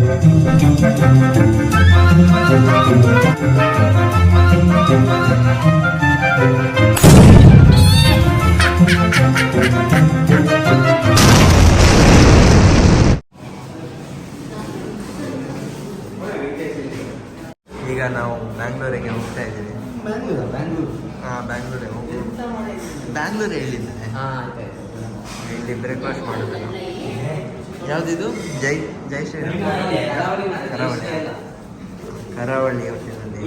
ಈಗ ನಾವು ಬ್ಯಾಂಗ್ಳೂರಿಗೆ ಹೋಗ್ತಾ ಇದ್ದೀವಿ. ಬ್ಯಾಂಗ್ಳೂರಿಗೆ ಹೋಗಿ ಬ್ಯಾಂಗ್ಳೂರು ಹೇಳಿದ್ದೆ. ಇಲ್ಲಿ ಬ್ರೇಕ್ಫಾಸ್ಟ್ ಮಾಡೋದು. ಯಾವುದಿದು? ಜೈ ಶ್ರೀರಾಮ್ ಕರಾವಳಿ ಹೋಟೆಲಲ್ಲಿ.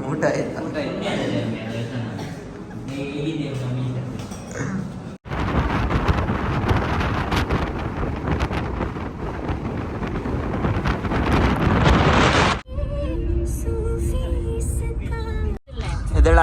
ಊಟ ಆಯ್ತಾ? ಎದಳ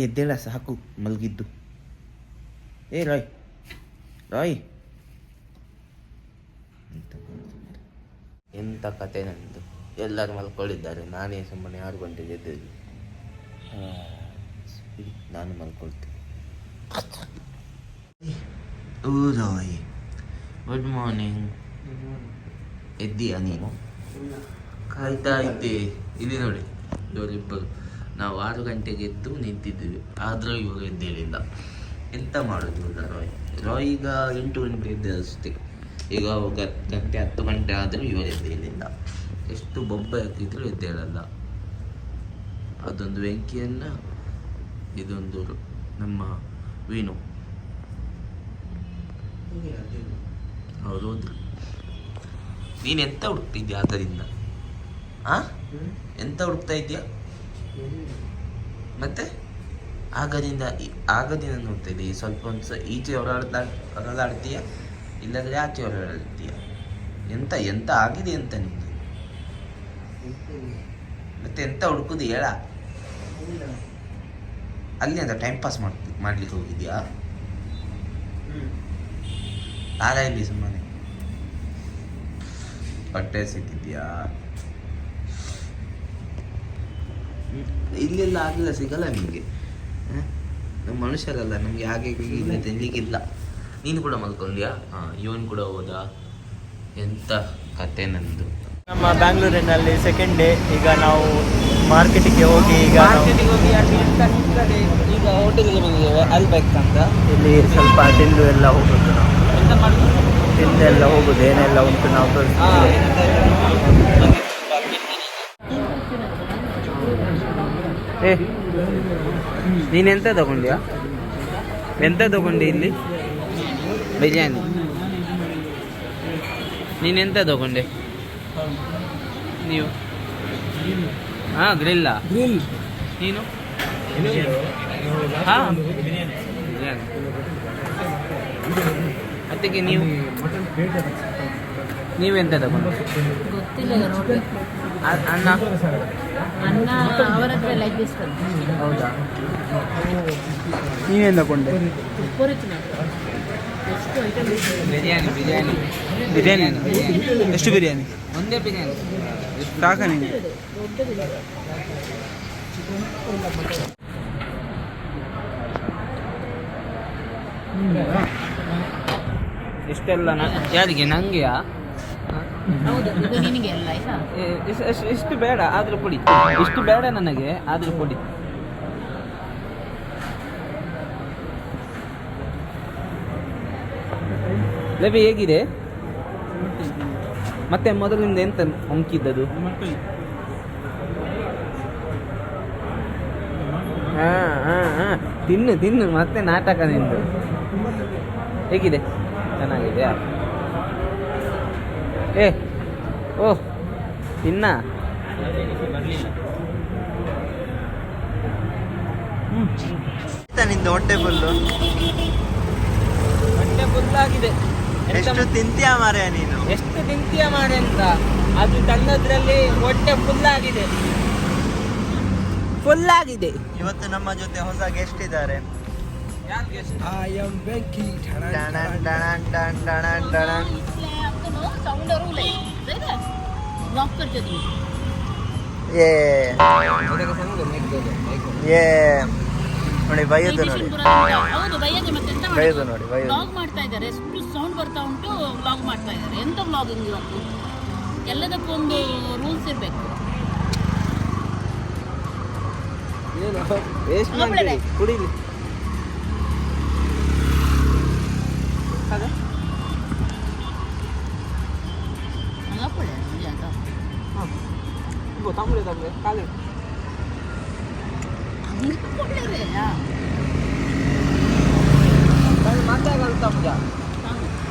ಎದ್ದೇಳ ಸಾಕು ಮಲಗಿದ್ದು. ರಾಯ್ ರಾಯ್ ಎಂಥ ಕತೆ ನಂದು. ಎಲ್ಲರೂ ಮಲ್ಕೊಂಡಿದ್ದಾರೆ, ನಾನೇ ಸುಮ್ಮನೆ 6 ಗಂಟೆಗೆ ಎದ್ದಿದ್ದು. ನಾನು ಮಲ್ಕೊಳ್ತೇನೆ. ಓ ರಾಯ್, ಗುಡ್ ಮಾರ್ನಿಂಗ್. ಎದ್ದೀಯಾ ನೀನು? ಕಾಯ್ತಾ ಇದ್ದೆ. ಇಲ್ಲಿ ನೋಡಿ, ಇವರಿಬ್ಬರು ನಾವು 6 ಗಂಟೆಗೆ ಎದ್ದು ನಿಂತಿದ್ದೀವಿ, ಆದರೂ ಇವಾಗ ಎದ್ದೇಳಿಲ್ಲ. ಎಂತ ಮಾಡೋದು ರಾಯ್ ಈಗ 8 ಗಂಟೆ ಎದ್ದೆ ಅಷ್ಟೇ. ಈಗ ಗಂಟೆ 10 ಗಂಟೆ ಆದರೂ ಇವಾಗ ಎದ್ದೇಳಿಲ್ಲ. ಎಷ್ಟು ಬೊಬ್ಬ ಹಾಕಿದ್ರು ಎದ್ದೇಳಲ್ಲ. ಅದೊಂದು ವೆಂಕಿಯನ್ನ, ಇದೊಂದು ನಮ್ಮ ವೀಣು. ಹೌದು. ನೀನು ಎಂತ ಹುಡುಕ್ತಿದ್ಯಾ? ಅದರಿಂದ ಎಂತ ಹುಡುಕ್ತಾ ಇದೆಯಾ? ಮತ್ತೆ ಆಗದಿಂದ ನೋಡ್ತಾ ಇದ್ದೀಯ. ಸ್ವಲ್ಪ ಈಚೆ ಹೊರಳಾಡ್ತೀಯ, ಇಲ್ಲಾಂದ್ರೆ ಆಚೆ ಹೊರಳಾಡ್ತೀಯ. ಎಂತ ಆಗಿದೆ ಅಂತ ನಿಮಗೆ? ಮತ್ತೆ ಎಂತ ಹುಡುಕುದು ಹೇಳ? ಅಲ್ಲಿ ಅಂತ ಟೈಮ್ ಪಾಸ್ ಮಾಡ್ಲಿಕ್ಕೆ ಹೋಗಿದ್ಯಾ? ಆಗ ಇಲ್ಲಿ ಸುಮ್ಮನೆ ಬಟ್ಟೆ ಸಿಕ್ಕಿದ್ಯಾ? ಇಲ್ಲೆಲ್ಲ ಆಗಲ್ಲ, ಸಿಗಲ್ಲ ನಿಮಗೆ. ನಮ್ಮ ಮನುಷ್ಯರಲ್ಲ, ನಮಗೆ ಹಾಗೆ ಇಲ್ಲ ತಿನ್ಲಿಕ್ಕಿಲ್ಲ. ನೀನು ಕೂಡ ಮಲ್ಕೊಂಡ್ಯಾ? ಇವನು ಕೂಡ ಹೋದ. ಎಂತ ಕತೆ ನಂದು. ನಮ್ಮ ಬ್ಯಾಂಗ್ಳೂರಿನಲ್ಲಿ ಸೆಕೆಂಡ್ ಡೇ. ಈಗ ನಾವು ಮಾರ್ಕೆಟಿಗೆ ಹೋಗಿ ಈಗ ಹೋಟೆಲ್ಗೆ ಬಂದಿದ್ದೇವೆ, ಅಲ್ಬೆಕ್ ಅಂತ. ಇಲ್ಲಿ ಸ್ವಲ್ಪ ತಿಂದು ಎಲ್ಲ ಹೋಗೋದು. ನಾವು ತಿಂದೆಲ್ಲ ಹೋಗೋದು, ಏನೆಲ್ಲ ಉಂಟು ನಾವು. ನೀನೆಂತ ತಗೊಂಡ್ಯಾ? ಎಂತ ತಗೊಂಡೆ ಇಲ್ಲಿ? ಬಿರಿಯಾನಿ. ನೀನೆಂತ ತಗೊಂಡೆ ನೀವು? ಗ್ರಿಲ್ಲ. ನೀನು? ಬಿರಿಯಾನಿ. ಅದಕ್ಕೆ ನೀವೆಂತ ತಗೊಂಡು? ಅನ್ನ ಹೌದಾ? ನೀವೇನು ತಗೊಂಡೆ? ಬಿರಿಯಾನಿ. ಎಷ್ಟು ಬಿರಿಯಾನಿ? ಒಂದೇ ಬಿರಿಯಾನಿ ಸಾಕ ನಿಮಗೆ? ಇಷ್ಟೆಲ್ಲ ಯಾರಿಗೆ? ನಂಗೆಯಾ? ಇಷ್ಟು ಬೇಡ, ಆದ್ರೂ ಕೊಡಿ. ಇಷ್ಟು ಬೇಡ ನನಗೆ, ಆದ್ರೂ ಕೊಡಿ. ಲೇಬಿ ಹೇಗಿದೆ? ಮತ್ತೆ ಮೊದಲಿಂದ ಎಂತ ಹೊಂಕಿದ್ದದು? ತಿನ್ನು ತಿನ್ನು ಮತ್ತೆ ನಾಟಕ ನಿಂದು. ಹೇಗಿದೆ? ಚೆನ್ನಾಗಿದೆಯಾ? ಓಹ್ ತಿನ್ನ. ನಿಂದು ಹೊಟ್ಟೆ ಫುಲ್ಲು? ಹೊಟ್ಟೆ ಫುಲ್ಲಾಗಿದೆ. ಎಷ್ಟು ತಿಂತೀಯ ಮಾರ್ರೆ ನೀನು? ಎಷ್ಟು ತಿಂತೀಯ ಮಾರೆ ಅಂತ ಅದು ತಂದದ್ರಲ್ಲಿ ಹೊಟ್ಟೆ ಫುಲ್ಲಾಗಿದೆ. ಇವತ್ತು ನಮ್ಮ ಜೊತೆ ಹೊಸ ಗೆಸ್ಟ್ ಇದ್ದಾರೆ. ನೋಡಿ ಬೈಯೋದು ನೋಡಿ, ಬೈಯೋದು ನೋಡಿ, ವ್ಲಾಗ್ ಮಾಡ್ತಾ ಇದ್ದಾರೆ. ಎಷ್ಟು ಸೌಂಡ್ ಬರ್ತಾ ಉಂಟು, ವ್ಲಾಗ್ ಮಾಡ್ತಾ ಇದ್ದಾರೆ. ಎಂತ ವ್ಲಾಗಿಂಗ್ ಇವತ್ತು? ಎಲ್ಲದಕ್ಕೊಂದು ರೂಲ್ಸ್ ಇರಬೇಕು. ಕುಡೀಲಿ.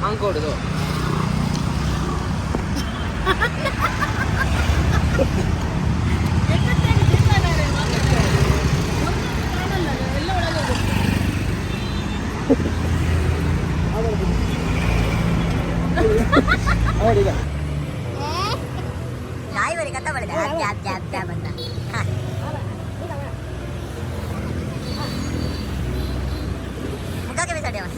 ಅಂದ್ಕೊಡುದು ನಾಯಿ ಬರೀ ಕತ್ತ ಬಳಿದೆ ಬಂದ ಮುಖಕ್ಕೆ ಬೇಸಾಡಿ ಅವ.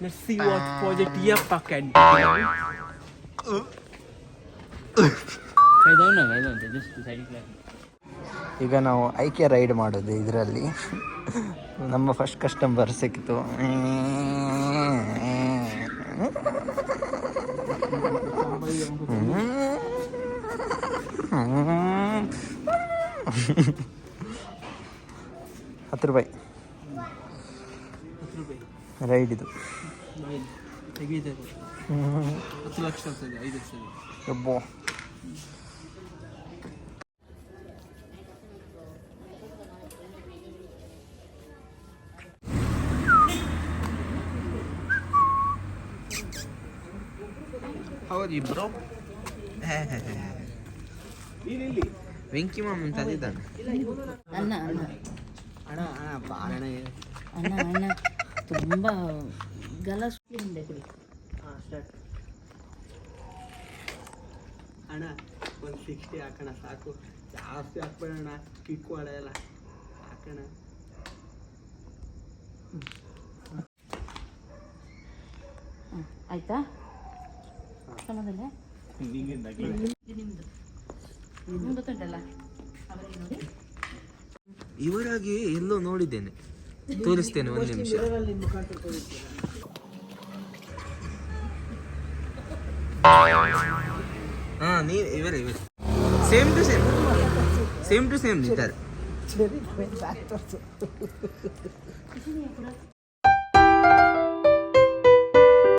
Let's see what project Yappa can do. ಈಗ ನಾವು ಐಕೆ ರೈಡ್ ಮಾಡೋದು ಇದರಲ್ಲಿ. ನಮ್ಮ ಫಸ್ಟ್ ಕಸ್ಟಮರ್ ಸಿಕ್ಕಿತು. ₹10 ರೈಡ್ ಇದು. 10 ಲಕ್ಷ 5 ಲಕ್ಷ. ಯಬ್ಬೋ. ಹೌದು ಬ್ರೋ. ವೆಂಕಿ ಮಾಮ ತಂದಿದ್ದಾನೆ. ಅಣ್ಣ ಅಣ್ಣ ಅಣ್ಣ ಅಣ್ಣ ತುಂಬ ಗಲಸು ಹಿಂದೆ ಕುಡಿ. ಅಣ್ಣ 160 ಹಾಕೋಣ ಸಾಕು, ಜಾಸ್ತಿ ಹಾಕ್ಬೇಡಣ್ಣ. ಕಿಕ್ಕು ಹೊಡೆಯಲ್ಲ ಹಾಕೋಣ. ಆಯ್ತಾ? ಸಮಾಧಾನ ನಿಮ್ದು ಗೊತ್ತುಂಟಲ್ಲ ಅವರಿಗೆ ನೋಡಿ. ಇವರಾಗಿ ಎಲ್ಲೋ ನೋಡಿದ್ದೇನೆ, ತೋರಿಸ್ತೇನೆ ಒಂದು ನಿಮಿಷ. ಹಾ ಇವರೇ ಸೇಮ್ ಟು ಸೇಮ್ ನಿಂತಾರೆ.